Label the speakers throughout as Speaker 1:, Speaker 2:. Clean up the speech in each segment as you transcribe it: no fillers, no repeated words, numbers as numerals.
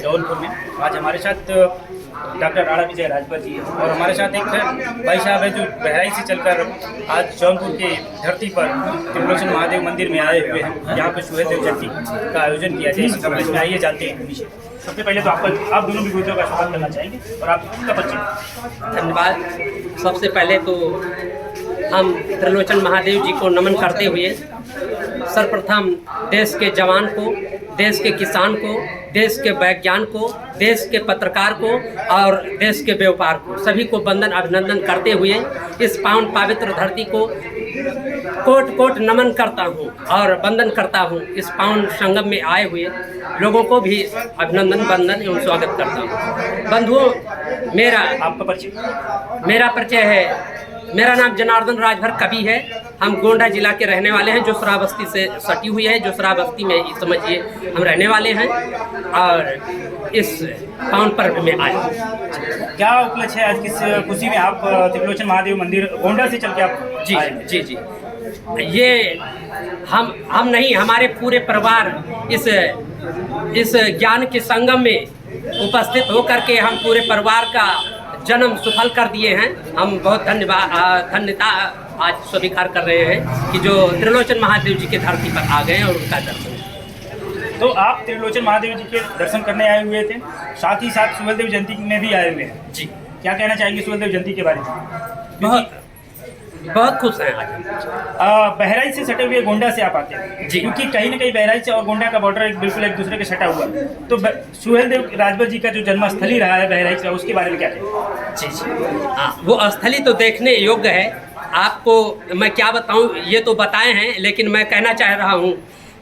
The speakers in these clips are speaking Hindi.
Speaker 1: जौनपुर में। आज हमारे साथ डॉक्टर राणा विजय राजभर जी है और हमारे साथ एक भाई साहब है जो बहराइच से चलकर आज जौनपुर की धरती पर त्रिलोचन महादेव मंदिर में आए हुए हैं। यहाँ पर सुहेलदेव जयंती का आयोजन किया जाए, इसी कवरेज में आइए जानते हैं विषय। सबसे पहले तो आप दोनों भी गुरुदेव का स्वागत करना चाहेंगे और आपका परिचय।
Speaker 2: धन्यवाद। सबसे पहले तो हम त्रिलोचन महादेव जी को नमन करते हुए सर्वप्रथम देश के जवान को, देश के किसान को, देश के वैज्ञानिक को, देश के पत्रकार को और देश के व्यापार को सभी को वंदन अभिनंदन करते हुए इस पावन पवित्र धरती को कोट कोट नमन करता हूँ और वंदन करता हूँ। इस पावन संगम में आए हुए लोगों को भी अभिनंदन वंदन एवं स्वागत करता हूँ। बंधुओं, मेरा परिचय है। मेरा नाम जनार्दन राजभर कवि है। हम गोंडा जिला के रहने वाले हैं जो श्रावस्ती से सटी हुई है, जो श्रावस्ती में समझिए हम रहने वाले हैं और इस पावन पर्व में आए।
Speaker 1: क्या उपलक्ष्य है आज किस खुशी में आप त्रिलोचन महादेव मंदिर गोंडा से चल के आप
Speaker 2: जी ये हम नहीं, हमारे पूरे परिवार इस ज्ञान के संगम में उपस्थित होकर के हम पूरे परिवार का जन्म सफल कर दिए हैं। हम बहुत धन्यता आज स्वीकार कर रहे हैं कि जो त्रिलोचन महादेव जी के धरती पर आ गए हैं और उनका दर्शन।
Speaker 1: तो आप त्रिलोचन महादेव जी के दर्शन करने आए हुए थे, साथ ही साथ सुहेलदेव जयंती में भी आए हुए हैं।
Speaker 2: जी,
Speaker 1: क्या कहना चाहेंगे सुहेलदेव जयंती के बारे में?
Speaker 2: बहुत खुश हैं आज।
Speaker 1: बहराइच से सटे हुए गोंडा से आप आते हैं
Speaker 2: जी,
Speaker 1: क्योंकि कहीं ना कहीं बहराइच और गोंडा का बॉर्डर बिल्कुल एक दूसरे के सटा हुआ है। तो सुहेलदेव राजभर जी का जो जन्मस्थली रहा है बहराइच का, उसके बारे में क्या कहें?
Speaker 2: जी, वो स्थली तो देखने योग्य है। आपको मैं क्या बताऊं, ये तो बताए हैं, लेकिन मैं कहना चाह रहा हूं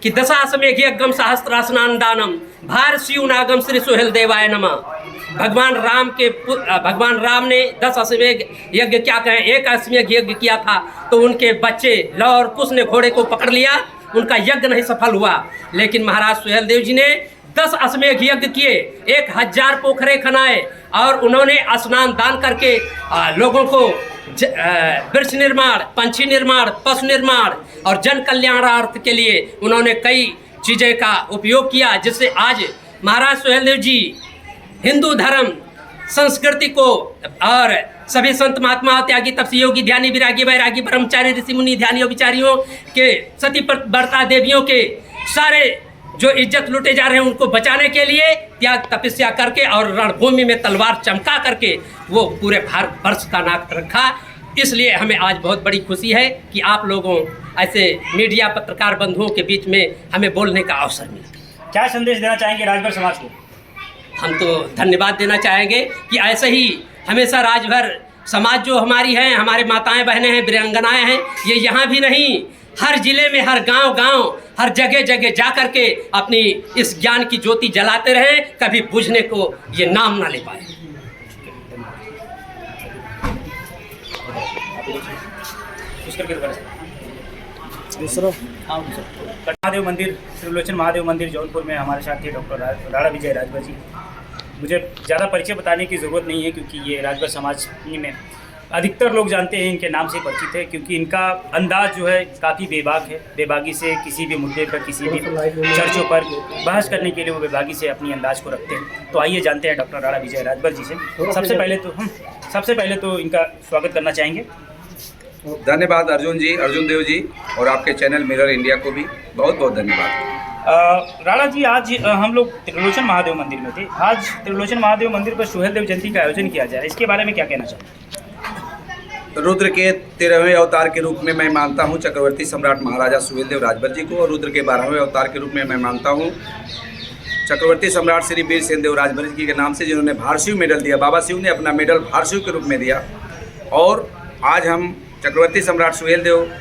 Speaker 2: कि दशाश्वमेध यज्ञम सहस्त्रासनान दानम भार शिवनागम श्री सुहेलदेवाय नमः। भगवान राम ने 10 अश्वमेध यज्ञ क्या कहें, एक अश्वमेध यज्ञ किया था तो उनके बच्चे लव और कुश ने घोड़े को पकड़ लिया, उनका यज्ञ नहीं सफल हुआ। लेकिन महाराज सुहेलदेव जी ने 10 अश्वमेध यज्ञ किए, 1000 पोखरे खनाए और उन्होंने स्नान दान करके लोगों को वृक्ष निर्माण, पंछी निर्माण, पशु निर्माण और जन कल्याणार्थ के लिए उन्होंने कई चीज़ें का उपयोग किया, जिससे आज महाराज सुहेलदेव जी हिंदू धर्म संस्कृति को और सभी संत महात्मा त्यागी तपसी योगी ध्यानी विरागी वैरागी ब्रह्मचारी ऋषि मुनि ध्यानियों विचारियों के सती व्रता देवियों के सारे जो इज्जत लूटे जा रहे हैं उनको बचाने के लिए त्याग तपस्या करके और रणभूमि में तलवार चमका करके वो पूरे भारत वर्ष का नाक रखा। इसलिए हमें आज बहुत बड़ी खुशी है कि आप लोगों ऐसे मीडिया पत्रकार बंधुओं के बीच में हमें बोलने का अवसर मिला।
Speaker 1: क्या संदेश देना चाहेंगे राजभर समाज को?
Speaker 2: हम तो धन्यवाद देना चाहेंगे कि ऐसे ही हमेशा राजभर समाज जो हमारी हैं, हमारे माताएं बहनें हैं, वीरांगनाएं हैं, ये यहाँ भी नहीं, हर जिले में, हर गांव हर जगह जगह जा कर के अपनी इस ज्ञान की ज्योति जलाते रहे, कभी बुझने को ये नाम ना ले पाए।
Speaker 1: महादेव मंदिर, त्रिलोचन महादेव मंदिर जौनपुर में हमारे साथ थे डॉक्टर राणा विजय राजभर जी। मुझे ज़्यादा परिचय बताने की ज़रूरत नहीं है क्योंकि ये राजभर समाज में अधिकतर लोग जानते हैं, इनके नाम से परिचित है, क्योंकि इनका अंदाज जो है काफ़ी बेबाक है। बेबागी से किसी भी मुद्दे पर, किसी भी चर्चों पर बहस करने के लिए वो बेबागी से अपनी अंदाज को रखते हैं। तो आइए जानते हैं डॉक्टर राणा विजय राजभर जी से। सबसे पहले तो इनका स्वागत करना चाहेंगे।
Speaker 3: धन्यवाद अर्जुन देव जी और आपके चैनल मिरर इंडिया को भी बहुत बहुत धन्यवाद।
Speaker 1: राणा जी, आज हम लोग त्रिलोचन महादेव मंदिर में थे। आज त्रिलोचन महादेव मंदिर पर सुहेलदेव जयंती का आयोजन किया जाए, इसके बारे में क्या कहना चाहेंगे?
Speaker 3: रुद्र के 13वें अवतार के रूप में मैं मानता हूँ चक्रवर्ती सम्राट महाराजा सुहेलदेव राजभर जी को, और रुद्र के 12वें अवतार के रूप में मैं मानता हूँ चक्रवर्ती सम्राट श्री वीर सेनदेव राजभर जी के नाम से, जिन्होंने भारशिव मेडल दिया। बाबा शिव ने अपना मेडल भारशिव के रूप में दिया। और आज हम चक्रवर्ती सम्राट सुहेलदेव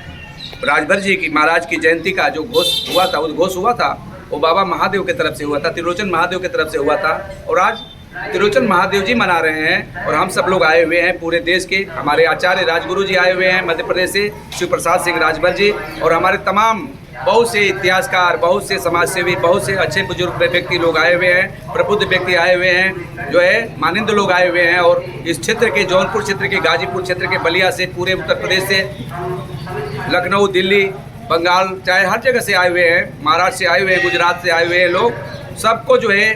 Speaker 3: राजभर जी की महाराज की जयंती का जो उद्घोष हुआ था वो बाबा महादेव की तरफ से हुआ था, त्रिलोचन महादेव की तरफ से हुआ था। और आज त्रिलोचन महादेव जी मना रहे हैं और हम सब लोग आए हुए हैं पूरे देश के। हमारे आचार्य राजगुरु जी आए हुए हैं मध्य प्रदेश से, शिव प्रसाद सिंह राजभर जी, और हमारे तमाम बहुत से इतिहासकार, बहुत से समाजसेवी, बहुत से अच्छे बुजुर्ग व्यक्ति लोग आए हुए हैं, प्रबुद्ध व्यक्ति आए हुए हैं, जो है मानिंद लोग आए हुए हैं। और इस क्षेत्र के, जौनपुर क्षेत्र के, गाजीपुर क्षेत्र के, बलिया से, पूरे उत्तर प्रदेश से, लखनऊ, दिल्ली, बंगाल, चाहे हर जगह से आए हुए हैं, महाराष्ट्र से आए हुए हैं, गुजरात से आए हुए हैं लोग। सबको जो है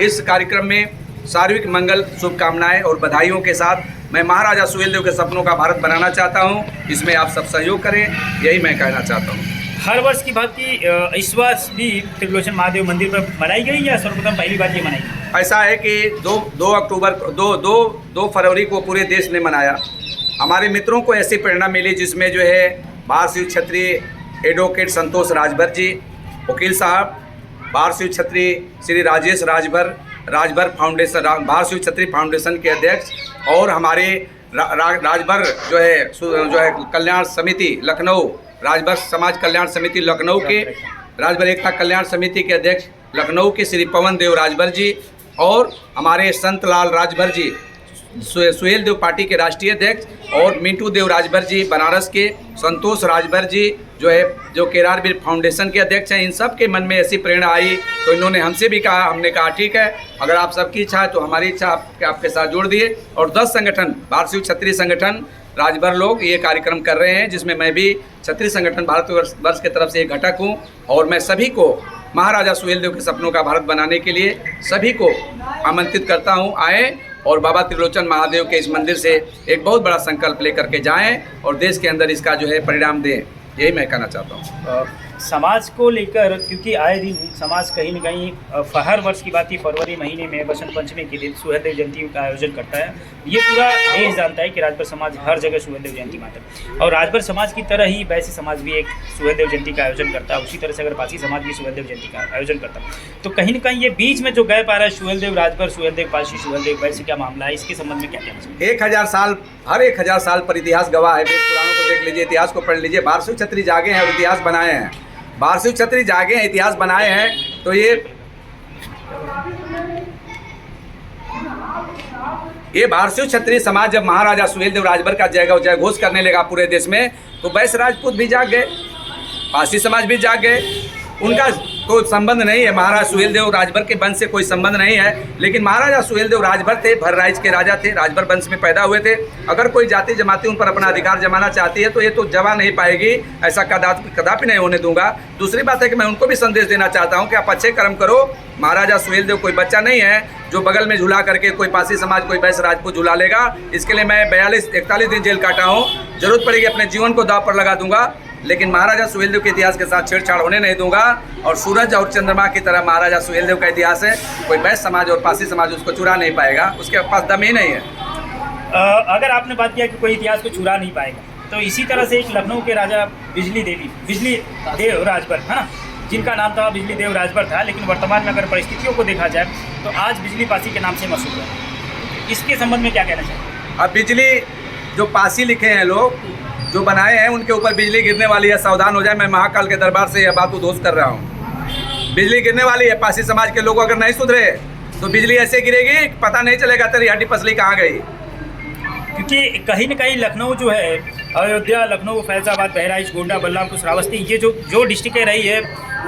Speaker 3: इस कार्यक्रम में सार्वजनिक मंगल शुभकामनाएं और बधाइयों के साथ मैं महाराजा सुहेलदेव के सपनों का भारत बनाना चाहता हूं। इसमें आप सब सहयोग करें, यही मैं कहना चाहता हूं।
Speaker 1: हर वर्ष की बात की इस वर्ष भी त्रिलोचन महादेव मंदिर पर मनाई गई या सर्वप्रथम पहली बार ये मनाई गई?
Speaker 3: ऐसा है कि 2 फरवरी को पूरे देश ने मनाया। हमारे मित्रों को ऐसी प्रेरणा मिली जिसमें जो है बाहर शिव छत्री एडवोकेट संतोष राजभर जी, वकील साहब, बाहर शिव छत्री श्री राजेश राजभर फाउंडेशन, बाहर शिव छत्री फाउंडेशन के अध्यक्ष, और हमारे राजभर जो है कल्याण समिति लखनऊ, राजभर समाज कल्याण समिति लखनऊ के, राजभर एकता कल्याण समिति के अध्यक्ष लखनऊ के श्री पवन देव राजभर जी, और हमारे संत लाल राजभर जी सुहेलदेव पार्टी के राष्ट्रीय अध्यक्ष, और मिंटू देव राजभर जी बनारस के, संतोष राजभर जी जो केरारवीर फाउंडेशन के अध्यक्ष हैं। इन सब के मन में ऐसी प्रेरणा आई तो इन्होंने हमसे भी कहा, हमने कहा ठीक है, अगर आप सबकी इच्छा है तो हमारी इच्छा आपके साथ जोड़ दिए। और 10 संगठन, भारत शिव क्षत्रिय संगठन राजभर लोग ये कार्यक्रम कर रहे हैं, जिसमें मैं भी क्षत्रिय संगठन भारतवर्ष की तरफ से एक घटक हूँ। और मैं सभी को महाराजा सुहेलदेव के सपनों का भारत बनाने के लिए सभी को आमंत्रित करता हूँ, आएँ और बाबा त्रिलोचन महादेव के इस मंदिर से एक बहुत बड़ा संकल्प लेकर के जाएं और देश के अंदर इसका जो है परिणाम दें, यही मैं कहना चाहता हूँ।
Speaker 1: समाज को लेकर, क्योंकि आए दिन समाज कहीं न कहीं हर वर्ष की बात ही फरवरी महीने में बसंत पंचमी के दिन सुहेलदेव जयंती का आयोजन करता है। ये पूरा देश जानता है कि राजभर समाज हर जगह सुहेलदेव जयंती मानता है, और राजभर समाज की तरह ही वैसे समाज भी एक सुहेलदेव जयंती का आयोजन करता है। उसी तरह से अगर पासी समाज भी सुहेलदेव जयंती का आयोजन करता है, तो कहीं न कहीं ये बीच में जो गैप आ रहा है सुहेलदेव राजभर, सुहेलदेव पासी, सुहेलदेव वैसे क्या मामला है, इसके संबंध में क्या कहना चाहिए?
Speaker 3: 1000 साल, हर 1000 साल पर इतिहास गवाह है। वेद पुराणों को देख लीजिए, इतिहास को पढ़ लीजिए। भारत शिव क्षत्रिय जागे हैं और इतिहास बनाए हैं। भारत शिव क्षत्रिय जागे हैं, इतिहास बनाए हैं, तो ये भारत शिव क्षत्रिय समाज जब महाराजा सुहेलदेव राजभर का जय घोष करने लगा पूरे देश में, तो वैश्य राजपूत भी जाग गए, पासी समाज भी जाग गए। उनका कोई संबंध नहीं है, महाराजा सुहेलदेव राजभर के वंश से कोई संबंध नहीं है, लेकिन महाराजा सुहेलदेव राजभर थे, भरराइच के राजा थे, राजभर वंश में पैदा हुए थे। अगर कोई जाति जमाती उन पर अपना अधिकार जमाना चाहती है तो ये तो जमा नहीं पाएगी, ऐसा कदापि नहीं होने दूंगा। दूसरी बात है कि मैं उनको भी संदेश देना चाहता हूँ कि आप अच्छे कर्म करो। महाराजा सुहेलदेव कोई बच्चा नहीं है जो बगल में झूला करके कोई पासी समाज, कोई वैश्य राजपूत झूला लेगा। इसके लिए मैं 41 दिन जेल काटा हूँ, जरूरत पड़ेगी अपने जीवन को दांव पर लगा दूंगा, लेकिन महाराजा सुहेलदेव के इतिहास के साथ छेड़छाड़ होने नहीं दूंगा। और सूरज और चंद्रमा की तरह महाराजा सुहेलदेव का इतिहास है, कोई वैश्य समाज और पासी समाज उसको चुरा नहीं पाएगा, उसके पास दम ही नहीं है।
Speaker 1: अगर आपने बात किया कि कोई इतिहास को चुरा नहीं पाएगा, तो इसी तरह से एक लखनऊ के राजा बिजली देव राजभर है ना, जिनका नाम था बिजली देव राजभर था, लेकिन वर्तमान में अगर परिस्थितियों को देखा जाए तो आज बिजली पासी के नाम से मशहूर है। इसके संबंध में क्या कहना चाहिए?
Speaker 3: अब बिजली जो पासी लिखे हैं लोग जो बनाए हैं, उनके ऊपर बिजली गिरने वाली है, सावधान हो जाए। मैं महाकाल के दरबार से यह बात उद्घोष कर रहा हूँ, बिजली गिरने वाली है। पासी समाज के लोग अगर नहीं सुधरे तो बिजली ऐसे गिरेगी, पता नहीं चलेगा तेरी हड्डी पसली कहाँ गई।
Speaker 1: क्योंकि कहीं न कहीं लखनऊ जो है, अयोध्या, लखनऊ, फैजाबाद, बहराइच, गोंडा, बलरामपुर, श्रावस्ती, ये जो डिस्ट्रिक्टें रही है,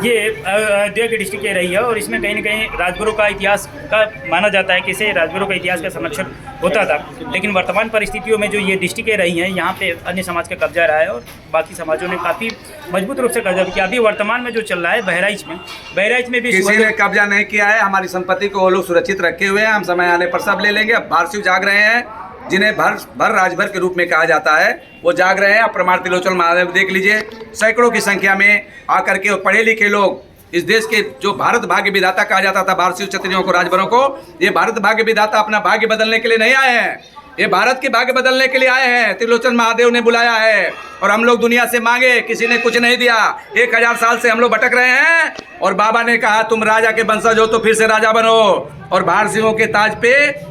Speaker 1: ये अयोध्या की डिस्ट्रिक्टें रही है, और इसमें कहीं न कहीं राजभरों का इतिहास का माना जाता है कि इसे राजभरों का इतिहास का संरक्षण होता था। लेकिन वर्तमान परिस्थितियों में जो ये डिस्ट्रिक्टें रही हैं, यहाँ पे अन्य समाज का कब्जा रहा है और बाकी समाजों ने काफ़ी मजबूत रूप से कब्जा किया। अभी वर्तमान में जो चल रहा है बहराइच में भी
Speaker 3: किसी ने कब्जा नहीं किया है। हमारी संपत्ति को वो लोग सुरक्षित रखे हुए हैं, हम समय आने पर सब ले लेंगे। अब भारत शिव जाग रहे हैं, जिन्हें भर राजभर के रूप में कहा जाता है, वो जाग रहे हैं। आप प्रमाण त्रिलोचन महादेव देख लीजिए, सैकड़ों की संख्या में आकर के पढ़े लिखे लोग इस देश के जो भारत भाग्य विधाता कहा जाता था भारत शिव क्षत्रियों को, राजभरों को, ये भारत भाग्य विधाता अपना भाग्य बदलने के लिए नहीं आए हैं, ये भारत के भाग्य बदलने के लिए आए हैं। त्रिलोचन महादेव ने बुलाया है और हम लोग दुनिया से मांगे, किसी ने कुछ नहीं दिया। 1000 साल से हम लोग भटक रहे हैं और बाबा ने कहा तुम राजा के वंशज हो तो फिर से राजा बनो। और भारत सिंहों के ताज पे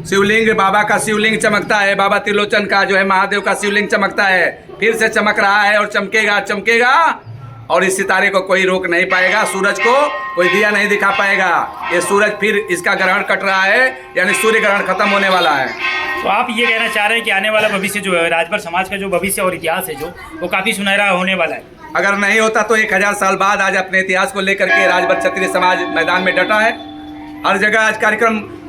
Speaker 3: शिवलिंग, बाबा का शिवलिंग चमकता है, बाबा त्रिलोचन का जो है महादेव का शिवलिंग चमकता है, फिर से चमक रहा है और चमकेगा। और इस सितारे को कोई रोक नहीं पाएगा, सूरज को कोई दिया नहीं दिखा पाएगा। ये सूरज फिर इसका ग्रहण कट रहा है, यानी सूर्य ग्रहण खत्म होने वाला है।
Speaker 1: तो आप ये कहना चाह रहे हैं कि आने वाला भविष्य जो है, राजभर समाज का जो भविष्य और इतिहास है जो, वो काफ़ी सुनहरा होने वाला है।
Speaker 3: अगर नहीं होता तो 1000 साल बाद आज अपने इतिहास को लेकर के राजभर क्षत्रिय समाज मैदान में डटा है। हर जगह आज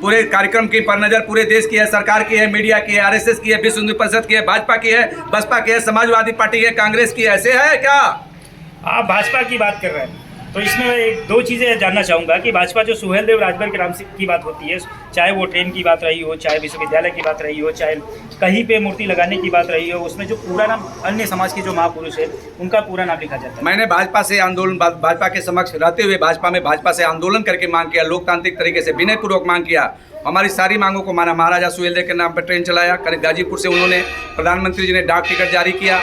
Speaker 3: पूरे कार्यक्रम की पर नज़र पूरे देश की है, सरकार की है, मीडिया की है, RSS की है, विश्व हिंदू परिषद की है, भाजपा की है, बसपा की है, समाजवादी पार्टी की है, कांग्रेस की है। ऐसे है क्या?
Speaker 1: आप भाजपा की बात कर रहे हैं, तो इसमें मैं दो चीज़ें जानना चाहूँगा कि भाजपा जो सुहेलदेव राजभर के नाम से की बात होती है, चाहे वो ट्रेन की बात रही हो, चाहे विश्वविद्यालय की बात रही हो, चाहे कहीं पे मूर्ति लगाने की बात रही हो, उसमें जो पूरा नाम अन्य समाज के जो महापुरुष है उनका पूरा नाम लिखा जाता है।
Speaker 3: मैंने भाजपा से आंदोलन, भाजपा के समक्ष रहते हुए भाजपा से आंदोलन करके मांग किया, लोकतांत्रिक तरीके से विनयपूर्वक मांग किया, हमारी सारी मांगों को माना। महाराजा सुहेलदेव के नाम पर ट्रेन चलाया, गाजीपुर से उन्होंने, प्रधानमंत्री जी ने डाक टिकट जारी किया,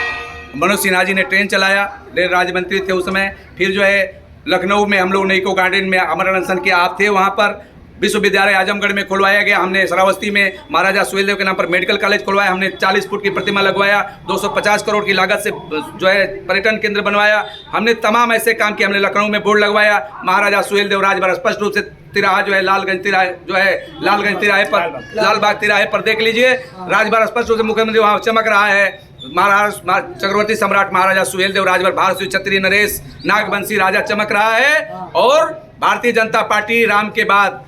Speaker 3: मनोज सिन्हा जी ने ट्रेन चलाया, रेल राज्य मंत्री थे उस समय। फिर जो है लखनऊ में हम लोग नेको गार्डन में अमर अनशन के आप थे, वहाँ पर विश्वविद्यालय आजमगढ़ में खुलवाया गया, हमने श्रावस्ती में महाराजा सुहेलदेव के नाम पर मेडिकल कॉलेज खुलवाया, हमने 40 फुट की प्रतिमा लगवाया, 250 करोड़ की लागत से जो है पर्यटन केंद्र बनवाया, हमने तमाम ऐसे काम किए। हमने लखनऊ में बोर्ड लगवाया, महाराजा सुहेलदेव राजभर, स्पष्ट रूप से तिराहा जो है लालगंज तिराहे पर, लालबाग तिराहे पर देख लीजिए, राजभर स्पष्ट रूप से मुख्यमंत्री वहाँ चमक रहा है। महाराज चक्रवर्ती सम्राट महाराजा सुहेलदेव राजभर, भारत क्षत्रिय नरेश नागवंशी राजा चमक रहा है। और भारतीय जनता पार्टी राम के बाद,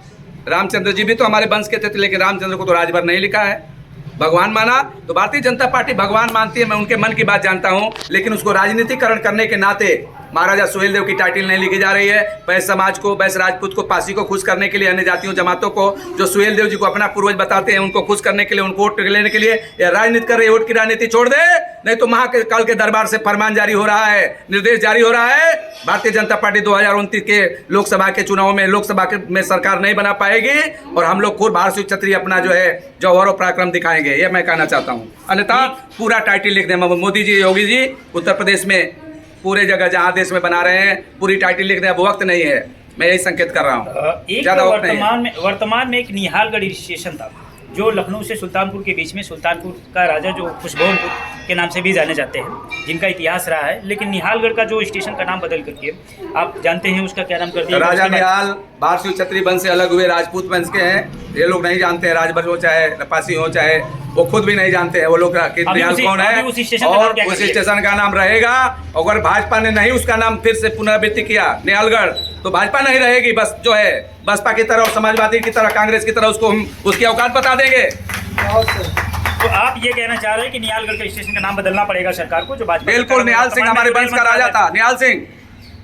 Speaker 3: रामचंद्र जी भी तो हमारे वंश के थे, लेकिन रामचंद्र को तो राजभर नहीं लिखा है, भगवान माना। तो भारतीय जनता पार्टी भगवान मानती है, मैं उनके मन की बात जानता हूँ, लेकिन उसको राजनीतिकरण करने के नाते महाराजा सुहेलदेव की टाइटल नहीं लिखी जा रही है। वैश्य समाज को, वैश्य राजपूत को, पासी को खुश करने के लिए, अन्य जातियों जमातों को जो सुहेलदेव जी को अपना पूर्वज बताते हैं, उनको खुश करने के लिए, उनको वोट लेने के लिए यह राजनीति कर रही है। वोट की राजनीति छोड़ दे, नहीं तो महाकाल के दरबार से फरमान जारी हो रहा है, निर्देश जारी हो रहा है। भारतीय जनता पार्टी 2029 के लोकसभा के चुनाव में में सरकार नहीं बना पाएगी, और हम लोग खुद भारत क्षत्रिय अपना जो है जौहर और पराक्रम दिखाएंगे, ये मैं कहना चाहता हूँ। अन्यथा पूरा टाइटल लिख दें, मोदी जी, योगी जी उत्तर प्रदेश में पूरे जगह जहाँ देश में बना रहे हैं, पूरी टाइटल लिख दें, अब वक्त नहीं है, मैं यही संकेत कर रहा हूँ।
Speaker 1: एक वर्तमान में एक निहालगढ़ स्टेशन था जो लखनऊ से सुल्तानपुर के बीच में, सुल्तानपुर का राजा जो खुशबोनपुर के नाम से भी जाने जाते हैं, जिनका इतिहास रहा है, लेकिन निहालगढ़ का जो स्टेशन का नाम बदल करके आप जानते हैं उसका क्या नाम कर दिया।
Speaker 3: राजा निहाल भारतीय क्षत्रिय वंश से अलग हुए राजपूत वंश के हैं, ये लोग नहीं जानते हैं, राजभर हो चाहे रपासी हो, चाहे वो खुद भी नहीं जानते हैं वो लोग निहाल कौन है। और उस स्टेशन का नाम रहेगा, अगर भाजपा ने नहीं उसका नाम फिर से पुनरावृत्ति किया निहालगढ़, तो भाजपा नहीं रहेगी, बस जो है बसपा की तरह और समाजवादी की तरह, कांग्रेस की तरह उसको हम उसकी औकात बता देंगे।
Speaker 1: तो आप ये कहना चाह रहे हैं कि निहालगढ़ के स्टेशन का नाम बदलना पड़ेगा सरकार को, जो भाजपा।
Speaker 3: बिल्कुल, निहाल सिंह हमारे वंश का राजा था, निहाल सिंह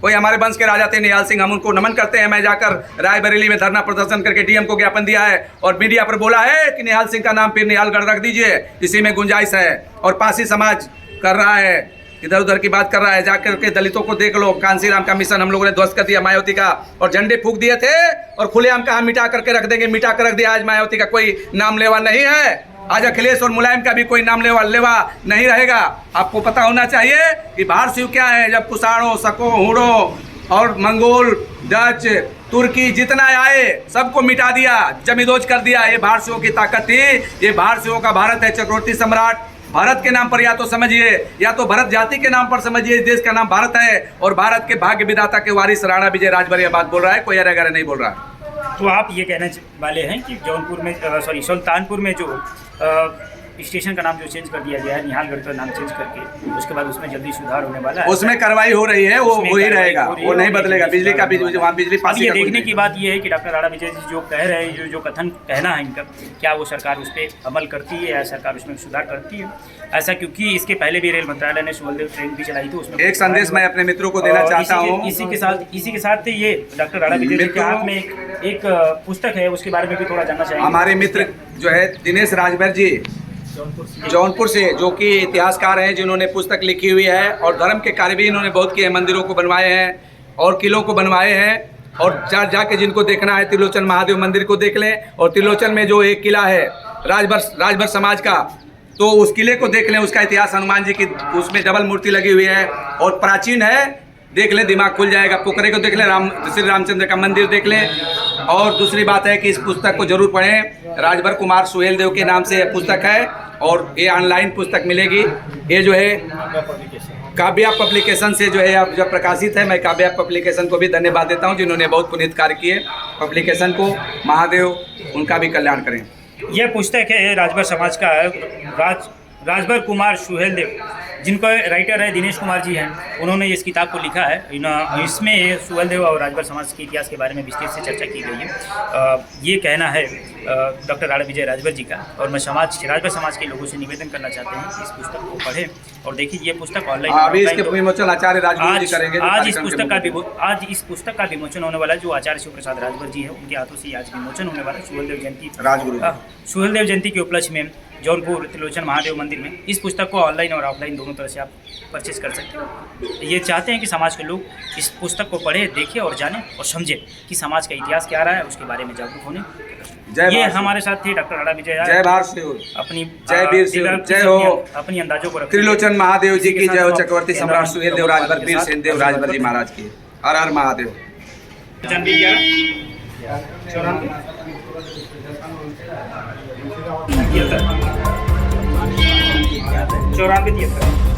Speaker 3: कोई हमारे वंश के राजा थे, निहाल सिंह, हम उनको नमन करते हैं। मैं जाकर रायबरेली में धरना प्रदर्शन करके डीएम को ज्ञापन दिया है और मीडिया पर बोला है कि निहाल सिंह का नाम फिर निहालगढ़ रख दीजिए, इसी में गुंजाइश है। और पासी समाज कर रहा है, इधर उधर की बात कर रहा है, जाकर के दलितों को देख लो, कांसीराम का मिशन हम लोगों ने ध्वस्त कर दिया, मायावती का, और झंडे फूंक दिए थे, और खुलेआम कहा मिटा करके रख देंगे, मिटा कर रख दिया। आज मायावती का कोई नाम लेवा नहीं है, आज अखिलेश और मुलायम का भी कोई नाम लेवा नहीं रहेगा। आपको पता होना चाहिए कि भारत क्या है, जब कुषाणों, शकों, हूणों और मंगोल, डच, तुर्की जितना आए सबको मिटा दिया, जमींदोज कर दिया। ये भारतीयों की ताकत थी, ये भारतीयों का भारत है। चक्रवर्ती सम्राट भारत के नाम पर या तो समझिए, या तो भरत जाति के नाम पर समझिए, इस देश का नाम भारत है, और भारत के भाग्य विधाता के वारिस राणा विजय राजभर ये बात बोल रहा है, कोई अरे नहीं बोल रहा है।
Speaker 1: तो आप ये कहने वाले हैं कि जौनपुर में, सुल्तानपुर में जो स्टेशन का नाम जो चेंज कर दिया गया है, निहालगढ़ का नाम चेंज करके, उसके बाद उसमें जल्दी सुधार होने वाला है,
Speaker 3: उसमें कार्रवाई हो रही है, वो ही रहेगा, वो नहीं बदलेगा। बिजली का वहाँ बिजली पास।
Speaker 1: ये देखने की बात ये है कि डॉक्टर राणा विजय जी जो कह रहे हैं, जो कथन कहना है इनका, क्या वो सरकार उस पर अमल करती है या सरकार उसमें सुधार करती है ऐसा? क्योंकि इसके पहले भी रेल मंत्रालय ने सुहेलदेव ट्रेन भी चलाई थी, उसमें एक
Speaker 3: संदेश मैं अपने मित्रों को देना चाहता हूँ।
Speaker 1: इसी के साथ ये डॉक्टर राणा विजय जी के हाथ में एक पुस्तक है, उसके बारे में भी थोड़ा जानना चाहिए।
Speaker 3: हमारे मित्र जो है दिनेश राजभर जी जौनपुर से, जो कि इतिहासकार हैं, जिन्होंने पुस्तक लिखी हुई है, और धर्म के कार्य भी इन्होंने बहुत किए हैं, मंदिरों को बनवाए हैं और किलों को बनवाए हैं। और जाके जिनको देखना है त्रिलोचन महादेव मंदिर को देख लें, और त्रिलोचन में जो एक किला है राजभर समाज का, तो उस किले को देख लें। उसका इतिहास हनुमान जी की उसमें डबल मूर्ति लगी हुई है और प्राचीन है, देख लें, दिमाग खुल जाएगा। पोखरे को देख लें, श्री रामचंद्र का मंदिर देख लें। और दूसरी बात है कि इस पुस्तक को जरूर पढ़ें, राजभर कुमार सुहेलदेव के नाम से यह पुस्तक है, और ये ऑनलाइन पुस्तक मिलेगी। ये जो है काव्या पब्लिकेशन से जो है अब जब प्रकाशित है, मैं काव्या पब्लिकेशन को भी धन्यवाद देता हूँ, जिन्होंने बहुत पुनीत कार्य किए पब्लिकेशन को। महादेव उनका भी कल्याण करें।
Speaker 1: यह पुस्तक है राजभर समाज का है, राजभर कुमार सुहेलदेव जिनका राइटर है दिनेश कुमार जी हैं, उन्होंने इस किताब को लिखा है। इसमें सुहेलदेव और राजभर समाज के इतिहास के बारे में विस्तार से चर्चा की गई है। ये कहना है डॉक्टर राणा विजय राजभर जी का, और मैं राजभर समाज के लोगों से निवेदन करना चाहते हैं कि इस पुस्तक को पढ़ें और देखिए ये पुस्तक ऑनलाइन
Speaker 3: अभी इसके विमोचन आचार्य राजगुरु जी करेंगे।
Speaker 1: आज इस पुस्तक का विमोचन होने वाला है, जो आचार्य शिव प्रसाद राजभर जी है उनके हाथों से आज विमोचन होने वाला है। सुहेलदेव जयंती सुहेलदेव जयंती के उपलक्ष्य में जौनपुर त्रिलोचन महादेव मंदिर में इस पुस्तक को ऑनलाइन और ऑफलाइन दोनों तरह से आप परचेज कर सकते हो। ये चाहते हैं कि समाज के लोग इस पुस्तक को पढ़े, देखें और जानें और समझें कि समाज का इतिहास क्या रहा है, उसके बारे में जागरूक होने। ये हमारे साथ थे डॉक्टर राणा विजय।
Speaker 3: जय भारत,
Speaker 1: अपनी
Speaker 3: जय वीर सिंह, जय हो
Speaker 1: अपनी अंदाजों को
Speaker 3: त्रिलोचन महादेव जी की जय हो, चक्रवर्ती सम्राट सुहेलदेव राजभर वीर सिंहदेव राजभर जी महाराज की। हर हर महादेव।
Speaker 1: 94